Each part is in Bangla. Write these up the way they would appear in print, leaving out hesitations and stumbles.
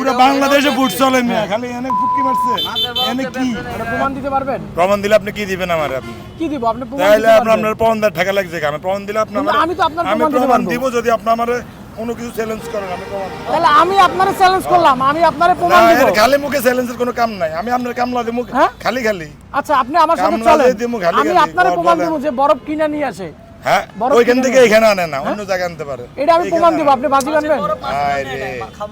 পুরো বাংলাদেশে ফুট চলে মিয়া, খালি এনে ফুটকি মারছে। এনে কি এটা প্রমাণ দিতে পারবেন? প্রমাণ দিলে আপনি কি দিবেন আমার? আপনি কি দিব? আপনি প্রমাণ তাহলে দিতে আপনার পারবেন? প্রমাণ দেওয়ার টাকা লাগছে। আমি প্রমাণ দিলে আপনি কিন্তু আমার আমি তো আপনার আমি প্রমাণ দিতে প্রমাণ পারবো। দিব যদি আপনি আমার কোনো কিছু চ্যালেঞ্জ করেন, আমি প্রমাণ দিব। তাহলে আমি আপনারে চ্যালেঞ্জ করলাম, আমি আপনারে না, প্রমাণ দিব। এর খালি মুখে চ্যালেঞ্জের কোনো কাম নাই। আমি আপনার কামলা দিব হ্যাঁ? খালি খালি। আচ্ছা আপনি আমার সাথে কামলা চলেন, দিয়ে দিমু খালি আমি খালি, আপনারে বল প্রমাণ বলেন। দিব যে বরফ কিনে নিয়ে আসে। হ্যাঁ, বরফ ওইখান কিনে থেকে নিয়ে এখানে আনে না, অন্য জায়গায় আনতে পারে। এটা আমি প্রমাণ দিব, আপনি বাজি বানবেন?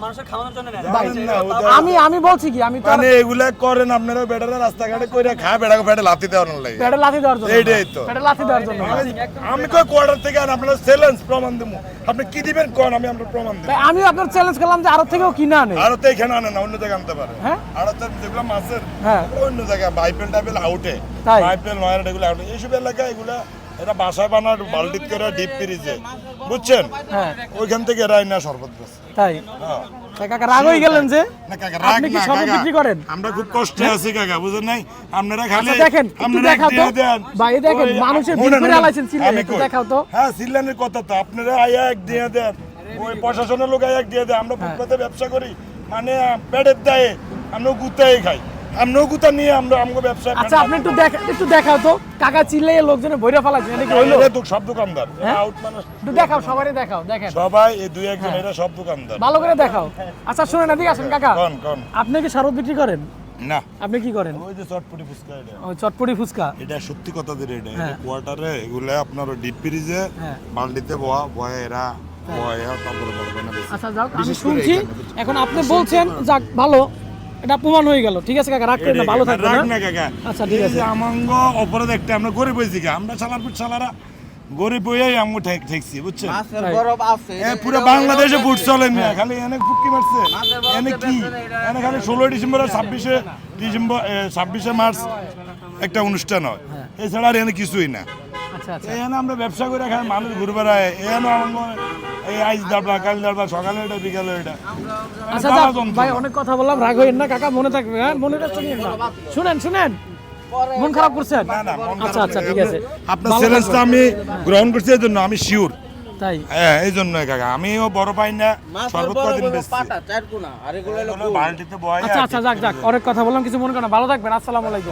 মানুষের খাওয়ানোর জন্য নেয়। জানেন না, ওদের- আমি বলছি কি, আমি তো মানে এগুলা করেন আপনারা বেটারা রাস্তাঘাটে কইরা খায়, বেটাকে পেটে লাথি দেওয়ার লাগে। পেটে লাথি দেওয়ার জন্য। এইটাই তো। পেটে লাথি দেওয়ার জন্য। আমি কই কোয়ার্টার থেকে আন, আপনারা চ্যালেঞ্জ প্রমাণ দেবো। আপনি কি দিবেন কোন, আমি আপনার প্রমাণ দেব। তাই আমি আপনার চ্যালেঞ্জ করলাম যে আরো থেকেও কিনে আনে। আরো তো এখানে আনে না, অন্য জায়গায় আনতে পারে। হ্যাঁ? আরো তো যেগুলো মাছের, হ্যাঁ। অন্য জায়গায় বাইপেল টাইপেল আউটে, তাই? বাইপেল নয়ার এগুলো আউটে, এইসব এলাকায় এগুলা এরা বাসায় বানার বালতিত করে ডিপ ফ্রিজে, বুঝছেন? হ্যাঁ। ওইখান থেকে এরা না শরবত বেচে। তাই? হ্যাঁ। তাই কাকা রাগ হয়ে গেলেন যে? না কাকা, রাগ আপনি কি না শরবত কাকা। বিক্রি করেন? আমরা খুব কষ্টে আছি কাকা, বুঝেন নাই? আপনারা খালি আচ্ছা দেখেন, একটু আপনারা দেখাও তো। দিয়ে দেন। ভাই দেখেন, ওই- মানুষের শুনেন, বিল করে শুনেন, আলাইছেন সিলে, আমি একটু কই। দেখাও তো। হ্যাঁ, সিলেনের কথা তো আপনারা আয়া এক দিয়ে দেন, ওই প্রশাসনের লোক আয়া এক দিয়ে দেন। আমরা ফুটপাতে ব্যবসা করি, মানে পেটের দায়ে আমরা গুতাই খাই, আমরা গুতা নিয়ে আমরা আমগো ব্যবসা। আচ্ছা আপনি একটু দেখাও তো, কাকা চিল্লে লোকজনে বইরা ফেলাইছেন, এটা কি হইলো? এরা তো সব দোকানদার, হ্যাঁ? আউট মানুষ একটু দেখাও, সবারই দেখাও, দেখেন সবাই, এই দুই একজন এরা সব দোকানদার। ভালো করে দেখাও। আচ্ছা শুনেন, এদিকে আসেন কাকা। কোন কোন আপনি কি শরবত বিক্রি করেন? না, আপনি কি করেন? ওই যে চটপটি ফুচকা এটা। ওই চটপটি ফুচকা। এটা সত্যি কথা দিয়ে এটা হ্যাঁ। কোয়ার্টারে এগুলা আপনার ডিপ ফ্রিজে হ্যাঁ। বালতিতে বয়া এরা বয়া তারপরে বড় বানা বেশি। আচ্ছা যাক, আমি বিশেষ করে শুনছি, এখানে। এখন আপনি বলছেন, যাক ভালো, এটা প্রমাণ হয়ে গেল। ঠিক আছে কাকা, রাগ করেন না, ভালো থাকবেন। রাগ হ্যাঁ? না কাকা। আচ্ছা, ঠিক এই আছে। যে আমাঙ্গ অপরাধ একটা, আমরা গরিব হয়েছি কি, আমরা চালার পিঠ চালারা গরিব হইয়াই আমগো ঠেকছি, বুঝছেন? মাছের বরফ আছে। পুরো বাংলাদেশে ফুট চলে মিয়া, খালি এনে ফুটকি মারছে। এনে কি এনে খালি 16 ডিসেম্বর আর 26শে মার্চ একটা অনুষ্ঠান হয়, এছাড়া আর এনে কিছুই না। আচ্ছা আচ্ছা। এখানে আমরা ব্যবসা করে খাই, মানুষ ঘুরে বেড়ায়। এখানে এই আইস দাবলা, কাল দাবলা, সকালে এটা বিকালে এটা। আচ্ছা যাক, ভাই অনেক কথা বললাম, রাগ হইেন না কাকা, মনে থাকবে। হ্যাঁ, মনে রাখতে নিয়েন না। শুনেন, মন খারাপ করছেন? না, না, মন আচ্ছা খারাপ আচ্ছা, না। ঠিক আছে। আপনার ভালো চ্যালেঞ্জটা থাকবেন। আমি গ্রহণ করছি, এই জন্য আমি শিওর। তাই? হ্যাঁ, এই জন্য কাকা, আমিও বড় পাই না, মাছের সর্বোচ্চ বরফ কদিন হলো বেশি পাটা, চারকোনা, আর এগুলো হলো বালতিতে বয়। আচ্ছা যাক, অনেক কথা বললাম, কিছু মনে করেন না, ভালো থাকবেন। আসসালামু আলাইকুম।